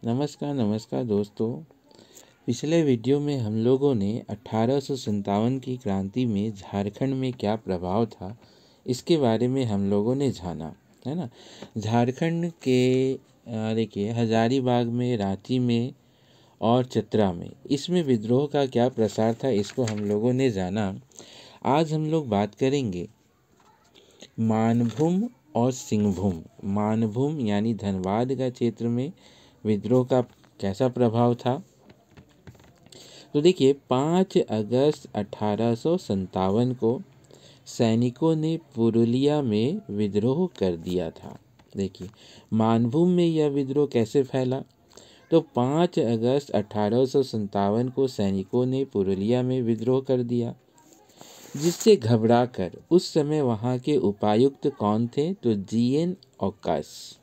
नमस्कार दोस्तों। पिछले वीडियो में हम लोगों ने 1857 की क्रांति में झारखंड में क्या प्रभाव था इसके बारे में हम लोगों ने जाना, है ना। झारखंड के देखिए हजारीबाग में, रांची में और चतरा में इसमें विद्रोह का क्या प्रसार था इसको हम लोगों ने जाना। आज हम लोग बात करेंगे मानभूम और सिंहभूम। मानभूम यानी धनबाद का क्षेत्र में विद्रोह का कैसा प्रभाव था। तो देखिए 5 अगस्त 1857 को सैनिकों ने पुरुलिया में विद्रोह कर दिया था। देखिए मानभूम में यह विद्रोह कैसे फैला। तो 5 अगस्त 1857 को सैनिकों ने पुरुलिया में विद्रोह कर दिया, जिससे घबराकर उस समय वहाँ के उपायुक्त कौन थे, तो जीएन ऑकस,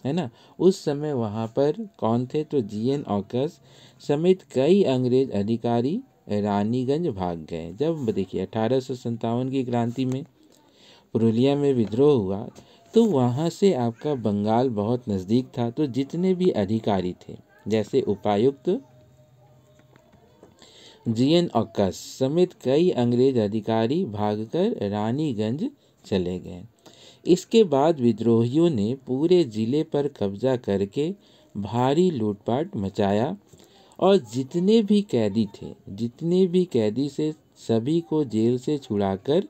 है ना। उस समय वहाँ पर कौन थे, तो जीएन ऑकस समेत कई अंग्रेज अधिकारी रानीगंज भाग गए। जब देखिए 1857 की क्रांति में पुरुलिया में विद्रोह हुआ तो वहाँ से आपका बंगाल बहुत नज़दीक था, तो जितने भी अधिकारी थे जैसे उपायुक्त जीएन ऑकस समेत कई अंग्रेज अधिकारी भागकर रानीगंज चले गए। इसके बाद विद्रोहियों ने पूरे जिले पर कब्जा करके भारी लूटपाट मचाया और जितने भी कैदी से सभी को जेल से छुड़ाकर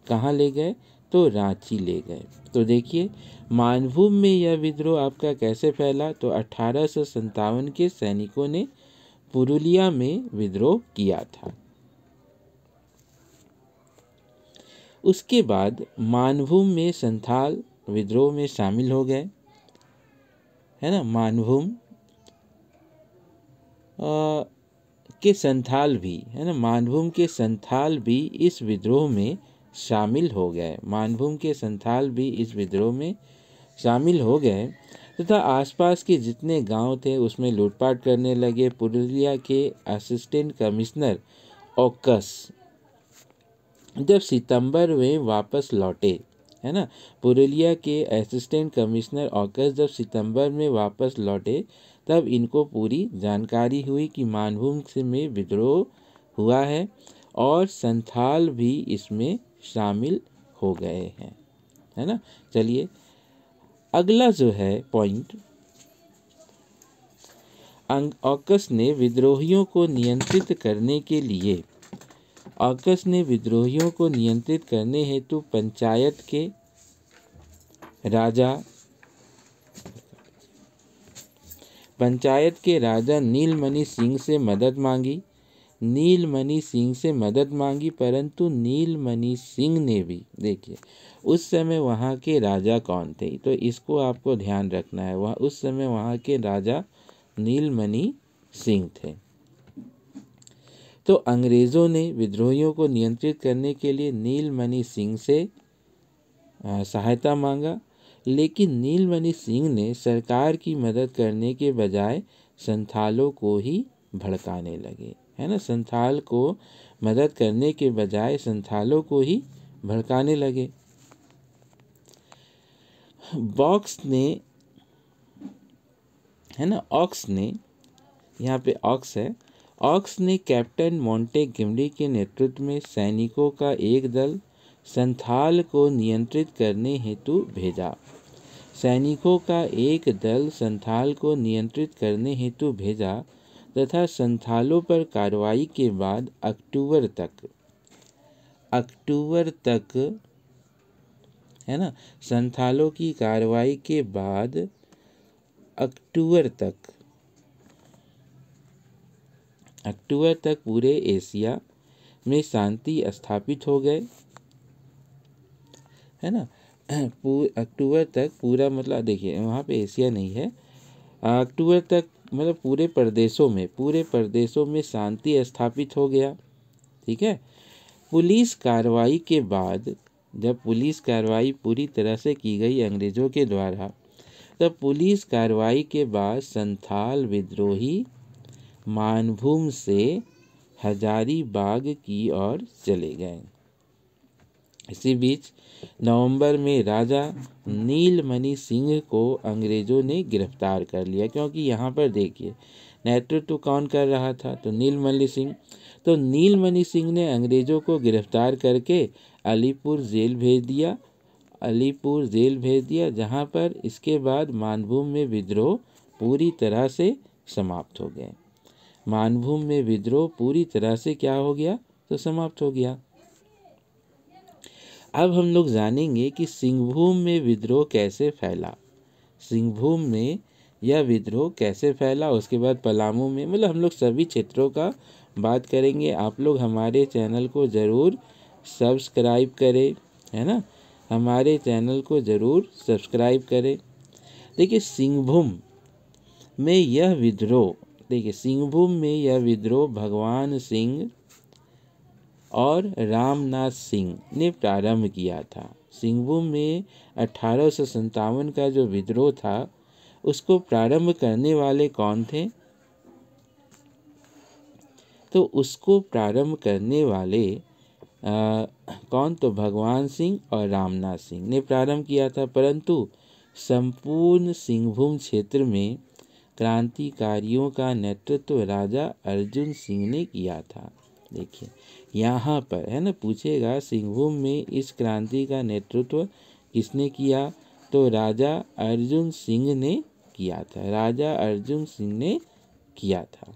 कहाँ ले गए, तो रांची ले गए। तो देखिए मानभूम में यह विद्रोह आपका कैसे फैला। तो 1857 के सैनिकों ने पुरुलिया में विद्रोह किया था। उसके बाद मानभूम में संथाल विद्रोह में शामिल हो गए, है ना। मानभूम के संथाल भी, है ना, मानभूम के संथाल भी इस विद्रोह में शामिल हो गए। मानभूम के संथाल भी इस विद्रोह में शामिल हो गए तथा आसपास के जितने गांव थे उसमें लूटपाट करने लगे। पुरुलिया के असिस्टेंट कमिश्नर ऑकस जब सितंबर में वापस लौटे, है ना, पुरुलिया के असिस्टेंट कमिश्नर ऑकस जब सितंबर में वापस लौटे तब इनको पूरी जानकारी हुई कि मानभूम से में विद्रोह हुआ है और संथाल भी इसमें शामिल हो गए हैं, है ना। चलिए अगला जो है पॉइंट, ऑकस ने विद्रोहियों को नियंत्रित करने के लिए हेतु पंचायत के राजा नीलमणि सिंह से मदद मांगी। परंतु नीलमणि सिंह ने भी, देखिए उस समय वहाँ के राजा कौन थे, तो इसको आपको ध्यान रखना है। उस समय वहाँ के राजा नीलमणि सिंह थे। तो अंग्रेज़ों ने विद्रोहियों को नियंत्रित करने के लिए नीलमणि सिंह से सहायता मांगा, लेकिन नीलमणि सिंह ने सरकार की मदद करने के बजाय संथालों को ही भड़काने लगे, है ना। संथाल को मदद करने के बजाय संथालों को ही भड़काने लगे। ऑक्स ने यहाँ पे ऑक्स ने कैप्टन मोंटेगमरी के नेतृत्व में सैनिकों का एक दल संथाल को नियंत्रित करने हेतु भेजा तथा संथालों पर कार्रवाई के बाद अक्टूबर तक, है ना, संथालों की कार्रवाई के बाद अक्टूबर तक पूरे एशिया में शांति स्थापित हो गए, है ना। अक्टूबर तक पूरा, मतलब देखिए वहाँ पे एशिया नहीं है, अक्टूबर तक मतलब पूरे प्रदेशों में शांति स्थापित हो गया, ठीक है। पुलिस कार्रवाई के बाद, जब पुलिस कार्रवाई पूरी तरह से की गई अंग्रेज़ों के द्वारा, तब पुलिस कार्रवाई के बाद संथाल विद्रोही मानभूम से हजारीबाग की ओर चले गए। इसी बीच नवंबर में राजा नीलमणि सिंह को अंग्रेजों ने गिरफ्तार कर लिया, क्योंकि यहाँ पर देखिए नेतृत्व कौन कर रहा था, तो नीलमणि सिंह। तो नीलमणि सिंह ने अंग्रेजों को गिरफ्तार करके अलीपुर जेल भेज दिया, जहाँ पर इसके बाद मानभूम में विद्रोह पूरी तरह से समाप्त हो गए। मानभूम में विद्रोह पूरी तरह से क्या हो गया, तो समाप्त हो गया। अब हम लोग जानेंगे कि सिंहभूम में विद्रोह कैसे फैला। सिंहभूम में यह विद्रोह कैसे फैला, उसके बाद पलामू में, मतलब हम लोग सभी क्षेत्रों का बात करेंगे। आप लोग हमारे चैनल को ज़रूर सब्सक्राइब करें, है ना, हमारे चैनल को ज़रूर सब्सक्राइब करें। देखिए सिंहभूम में यह विद्रोह भगवान सिंह और रामनाथ सिंह ने प्रारंभ किया था। सिंहभूम में 1857 का जो विद्रोह था उसको प्रारंभ करने वाले कौन थे, तो उसको प्रारंभ करने वाले कौन, तो भगवान सिंह और रामनाथ सिंह ने प्रारंभ किया था। परंतु संपूर्ण सिंहभूम क्षेत्र में क्रांतिकारियों का नेतृत्व राजा अर्जुन सिंह ने किया था। देखिए यहाँ पर है ना, पूछेगा सिंहभूम में इस क्रांति का नेतृत्व किसने किया, तो राजा अर्जुन सिंह ने किया था।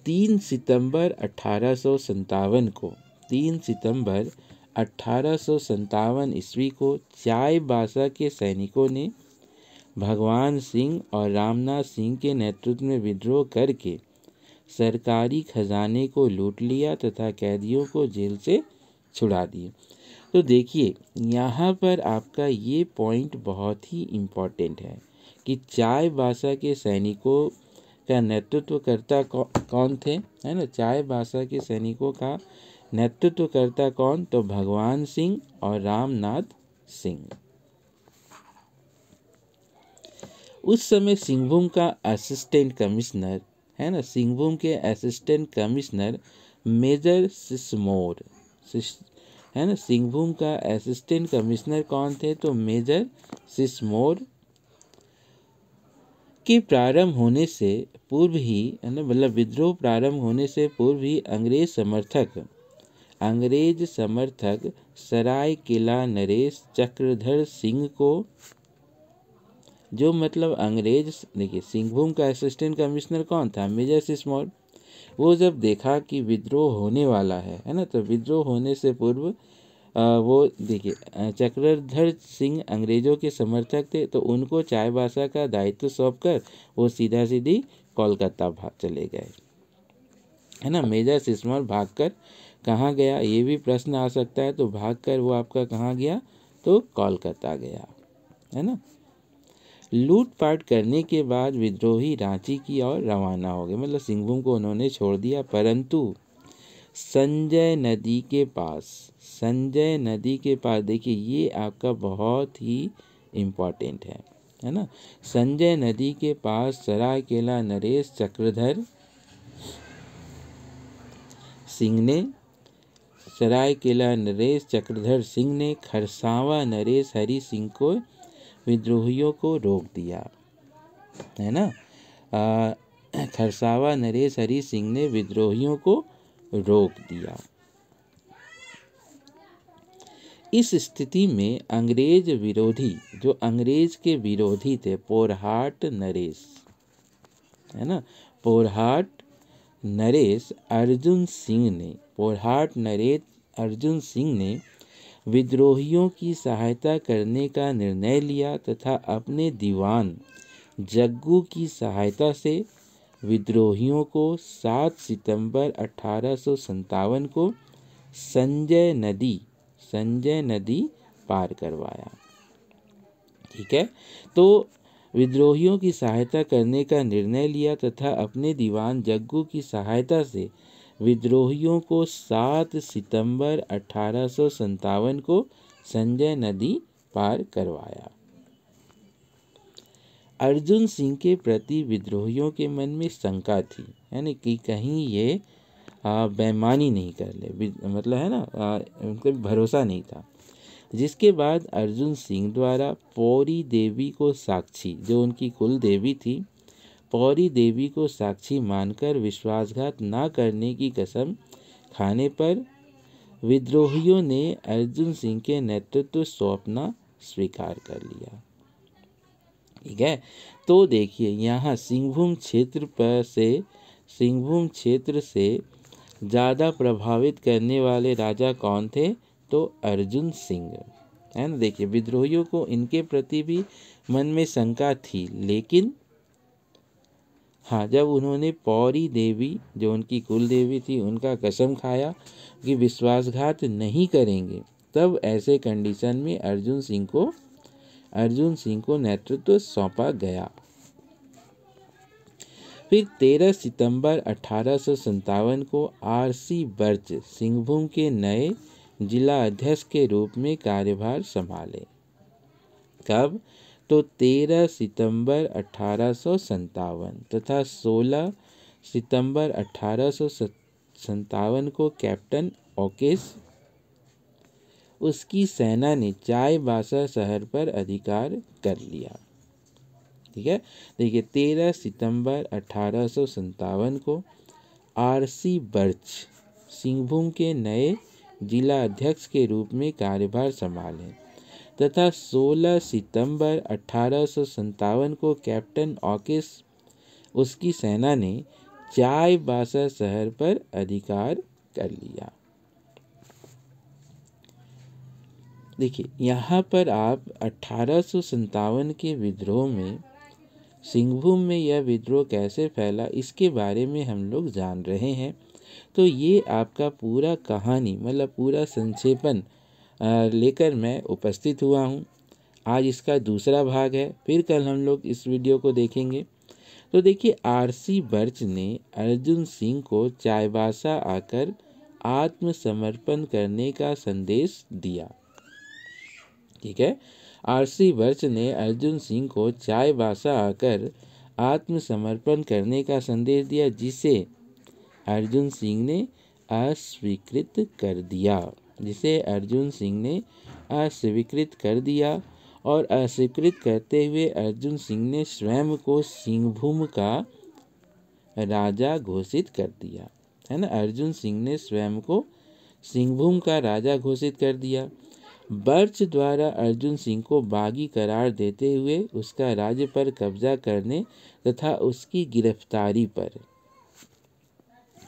3 सितंबर 1857 ईस्वी को चाईबासा के सैनिकों ने भगवान सिंह और रामनाथ सिंह के नेतृत्व में विद्रोह करके सरकारी खजाने को लूट लिया तथा कैदियों को जेल से छुड़ा दिए। तो देखिए यहाँ पर आपका ये पॉइंट बहुत ही इम्पोर्टेंट है कि चाईबासा के सैनिकों का नेतृत्वकर्ता कौन थे, है ना, चाईबासा के सैनिकों का नेतृत्वकर्ता कौन, तो भगवान सिंह और रामनाथ सिंह। उस समय सिंहभूम का असिस्टेंट कमिश्नर, है ना, सिंहभूम के असिस्टेंट कमिश्नर मेजर सिसमोर, है ना, सिंहभूम का असिस्टेंट कमिश्नर कौन थे, तो मेजर सिसमोर के प्रारंभ होने से पूर्व ही, है ना, मतलब विद्रोह प्रारंभ होने से पूर्व ही अंग्रेज समर्थक सरायकेला नरेश चक्रधर सिंह को, जो मतलब अंग्रेज, देखिए सिंहभूम का असिस्टेंट कमिश्नर कौन था, मेजर सिसमोर। वो जब देखा कि विद्रोह होने वाला है ना, तो विद्रोह होने से पूर्व वो देखिए चक्रधर सिंह अंग्रेजों के समर्थक थे, तो उनको चाईबासा का दायित्व सौंपकर वो सीधा सीधी कोलकाता भाग चले गए, है ना। मेजर सिसमोर भागकर कहाँ गया, ये भी प्रश्न आ सकता है, तो भागकर वो आपका कहाँ गया, तो कोलकाता गया, है ना। लूटपाट करने के बाद विद्रोही रांची की ओर रवाना हो गए, मतलब सिंहभूम को उन्होंने छोड़ दिया। परंतु संजय नदी के पास देखिए ये आपका बहुत ही इम्पोर्टेंट है ना। संजय नदी के पास सरायकेला नरेश चक्रधर सिंह ने खरसावा नरेश हरि सिंह को विद्रोहियों को रोक दिया, है ना। खरसावा नरेश हरि सिंह ने विद्रोहियों को रोक दिया। इस स्थिति में अंग्रेज के विरोधी थे पोरहाट नरेश अर्जुन सिंह ने विद्रोहियों की सहायता करने का निर्णय लिया तथा अपने दीवान जग्गू की सहायता से विद्रोहियों को 7 सितंबर 1857 को संजय नदी पार करवाया। ठीक है, तो विद्रोहियों की सहायता करने का निर्णय लिया तथा अपने दीवान जग्गू की सहायता से विद्रोहियों को 7 सितंबर 1857 को संजय नदी पार करवाया। अर्जुन सिंह के प्रति विद्रोहियों के मन में शंका थी, यानी कि कहीं ये बेईमानी नहीं कर ले, मतलब है ना, उनको भरोसा नहीं था। जिसके बाद अर्जुन सिंह द्वारा पौरी देवी को साक्षी, जो उनकी कुल देवी थी, पौरी देवी को साक्षी मानकर विश्वासघात न करने की कसम खाने पर विद्रोहियों ने अर्जुन सिंह के नेतृत्व सौंपना स्वीकार कर लिया। ठीक है, तो देखिए यहाँ सिंहभूम क्षेत्र से ज़्यादा प्रभावित करने वाले राजा कौन थे? तो अर्जुन सिंह, है ना। देखिए विद्रोहियों को इनके प्रति भी मन में शंका थी, लेकिन हाँ, जब उन्होंने पौरी देवी, जो उनकी कुल देवी थी, उनका कसम खाया कि विश्वासघात नहीं करेंगे, तब ऐसे कंडीशन में अर्जुन सिंह को नेतृत्व सौंपा गया। फिर 13 सितंबर 1857 को आरसी बर्च सिंहभूम के नए जिला अध्यक्ष के रूप में कार्यभार संभाले। कब? तो 13 सितंबर 1857 तथा 16 सितंबर 1857 को कैप्टन ओकेश उसकी सेना ने चाईबासा शहर पर अधिकार कर लिया। ठीक है, देखिए 13 सितंबर 1857 को आरसी बर्च सिंहभूम के नए जिला अध्यक्ष के रूप में कार्यभार संभाले तथा 16 सितंबर 1857 को कैप्टन ओकेश उसकी सेना ने चाईबासा शहर पर अधिकार कर लिया। देखिए यहाँ पर आप 1857 के विद्रोह में, सिंहभूम में यह विद्रोह कैसे फैला, इसके बारे में हम लोग जान रहे हैं। तो ये आपका पूरा कहानी, मतलब पूरा संक्षेपण लेकर मैं उपस्थित हुआ हूँ। आज इसका दूसरा भाग है, फिर कल हम लोग इस वीडियो को देखेंगे। तो देखिए आरसी बर्च ने अर्जुन सिंह को चाईबासा आकर आत्मसमर्पण करने का संदेश दिया। ठीक है, आरसी बर्च ने अर्जुन सिंह को चाईबासा आकर आत्मसमर्पण करने का संदेश दिया, जिसे अर्जुन सिंह ने अस्वीकृत कर दिया और अस्वीकृत करते हुए अर्जुन सिंह ने स्वयं को सिंहभूम का राजा घोषित कर दिया, है ना। अर्जुन सिंह ने स्वयं को सिंहभूम का राजा घोषित कर दिया। बर्च द्वारा अर्जुन सिंह को बागी करार देते हुए उसका राज्य पर कब्जा करने तथा उसकी गिरफ्तारी पर,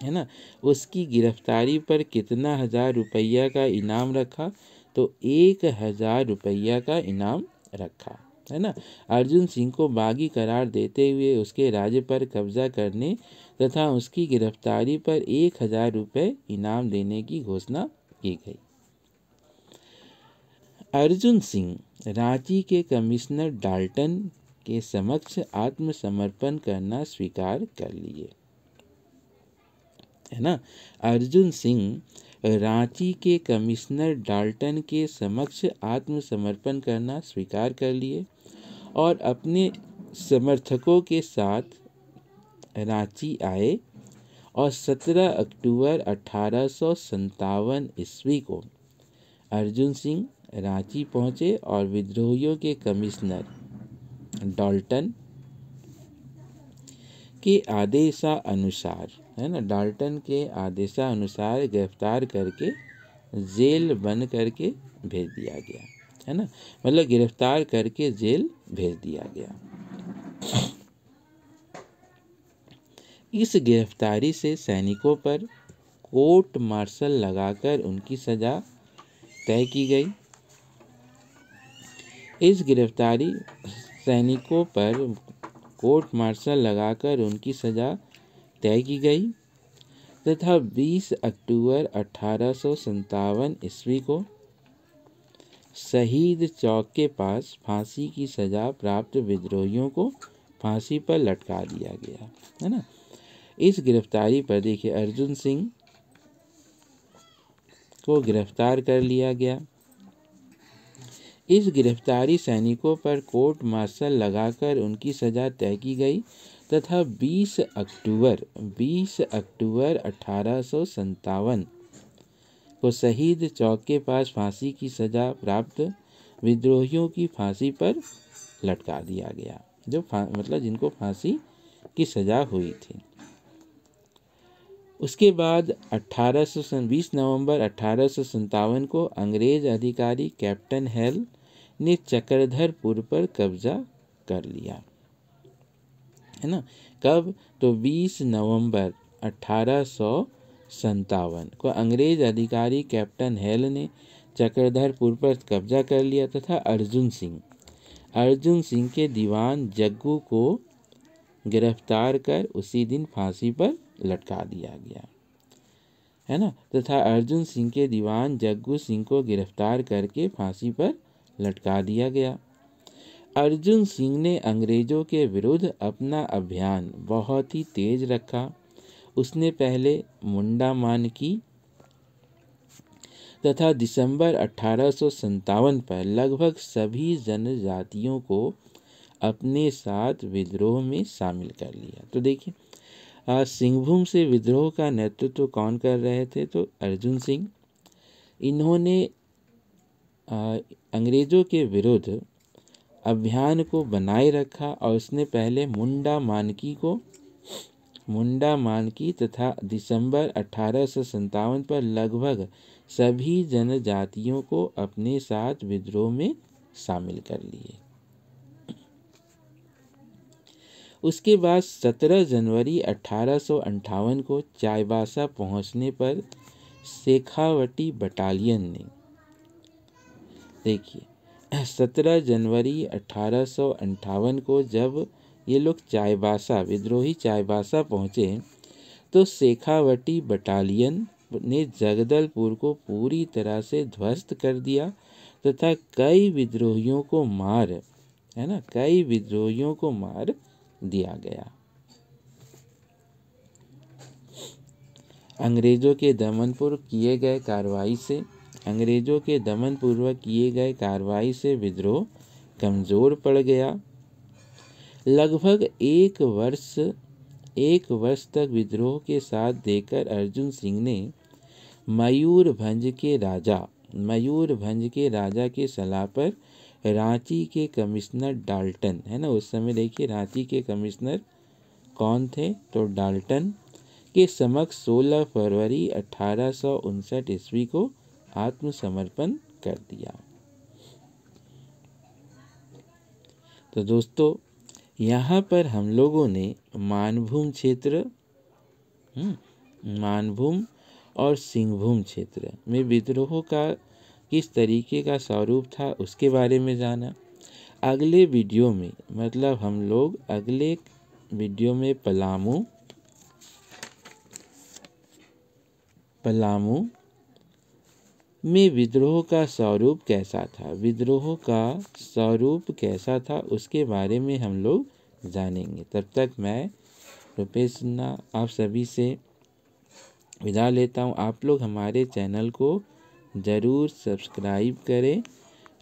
है ना, उसकी गिरफ्तारी पर कितना 1000 रुपया का इनाम रखा? तो 1000 रुपया का इनाम रखा, है ना। अर्जुन सिंह को बागी करार देते हुए उसके राज्य पर कब्जा करने तथा उसकी गिरफ्तारी पर 1000 रुपये इनाम देने की घोषणा की गई। अर्जुन सिंह रांची के कमिश्नर डाल्टन के समक्ष आत्मसमर्पण करना स्वीकार कर लिए, है ना। अर्जुन सिंह रांची के कमिश्नर डाल्टन के समक्ष आत्मसमर्पण करना स्वीकार कर लिए और अपने समर्थकों के साथ रांची आए और 17 अक्टूबर 1857 ईस्वी को अर्जुन सिंह रांची पहुंचे और विद्रोहियों के कमिश्नर डाल्टन के आदेशानुसार, है ना, डाल्टन के आदेशानुसार गिरफ्तार करके जेल बंद करके भेज दिया गया, है ना, मतलब गिरफ्तार करके जेल भेज दिया गया। इस गिरफ्तारी से सैनिकों पर कोर्ट मार्शल लगाकर उनकी सजा तय की गई। इस गिरफ्तारी सैनिकों पर कोर्ट मार्शल लगाकर उनकी सजा तय की गई तथा 20 अक्टूबर 1857 ईस्वी को शहीद चौक के पास फांसी की सजा प्राप्त विद्रोहियों को फांसी पर लटका दिया गया, है ना। इस गिरफ्तारी पर देखिए अर्जुन सिंह को गिरफ्तार कर लिया गया। इस गिरफ्तारी सैनिकों पर कोर्ट मार्शल लगाकर उनकी सजा तय की गई तथा 20 अक्टूबर 1857 को शहीद चौक के पास फांसी की सजा प्राप्त विद्रोहियों की फांसी पर लटका दिया गया, जो मतलब जिनको फांसी की सजा हुई थी। उसके बाद 20 नवंबर 1857 को अंग्रेज अधिकारी कैप्टन हेल ने चक्रधरपुर पर कब्जा कर लिया, है ना। कब? तो 20 नवंबर 1857 को अंग्रेज अधिकारी कैप्टन हेल ने चक्रधरपुर पर कब्जा कर लिया तथा अर्जुन सिंह के दीवान जग्गू को गिरफ्तार कर उसी दिन फांसी पर लटका दिया गया, है ना। तथा अर्जुन सिंह के दीवान जग्गू सिंह को गिरफ्तार करके फांसी पर लटका दिया गया। अर्जुन सिंह ने अंग्रेजों के विरुद्ध अपना अभियान बहुत ही तेज रखा। उसने पहले मुंडा मानकी तथा दिसंबर 1857 पर लगभग सभी जनजातियों को अपने साथ विद्रोह में शामिल कर लिया। तो देखिए, सिंहभूम से विद्रोह का नेतृत्व कौन कर रहे थे? तो अर्जुन सिंह। इन्होंने अंग्रेजों के विरुद्ध अभियान को बनाए रखा और उसने पहले मुंडा मानकी तथा दिसंबर 1857 पर लगभग सभी जनजातियों को अपने साथ विद्रोह में शामिल कर लिए। उसके बाद 17 जनवरी 1858 को चाईबासा पहुंचने पर शेखावटी बटालियन ने, देखिए 17 जनवरी 1858 को जब ये लोग विद्रोही चाईबासा पहुंचे तो शेखावटी बटालियन ने जगदलपुर को पूरी तरह से ध्वस्त कर दिया तथा कई विद्रोहियों को मार दिया गया। अंग्रेजों के दमनपूर्वक किए गए कार्रवाई से विद्रोह कमजोर पड़ गया। लगभग एक वर्ष तक विद्रोह के साथ देकर अर्जुन सिंह ने मयूरभंज के राजा के सलाह पर रांची के कमिश्नर डाल्टन, है ना, उस समय देखिए रांची के कमिश्नर कौन थे? तो डाल्टन के समक्ष 16 फरवरी 1859 ईस्वी को आत्मसमर्पण कर दिया। तो दोस्तों, यहाँ पर हम लोगों ने मानभूम और सिंहभूम क्षेत्र में विद्रोह का किस तरीके का स्वरूप था उसके बारे में जाना। अगले वीडियो में हम लोग अगले वीडियो में पलामू में विद्रोह का स्वरूप कैसा था उसके बारे में हम लोग जानेंगे। तब तक मैं रुपेश सिन्हा आप सभी से विदा लेता हूँ। आप लोग हमारे चैनल को ज़रूर सब्सक्राइब करें,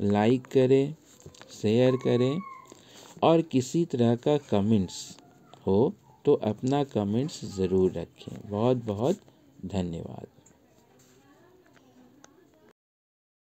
लाइक करें, शेयर करें और किसी तरह का कमेंट्स हो तो अपना कमेंट्स ज़रूर रखें। बहुत बहुत धन्यवाद।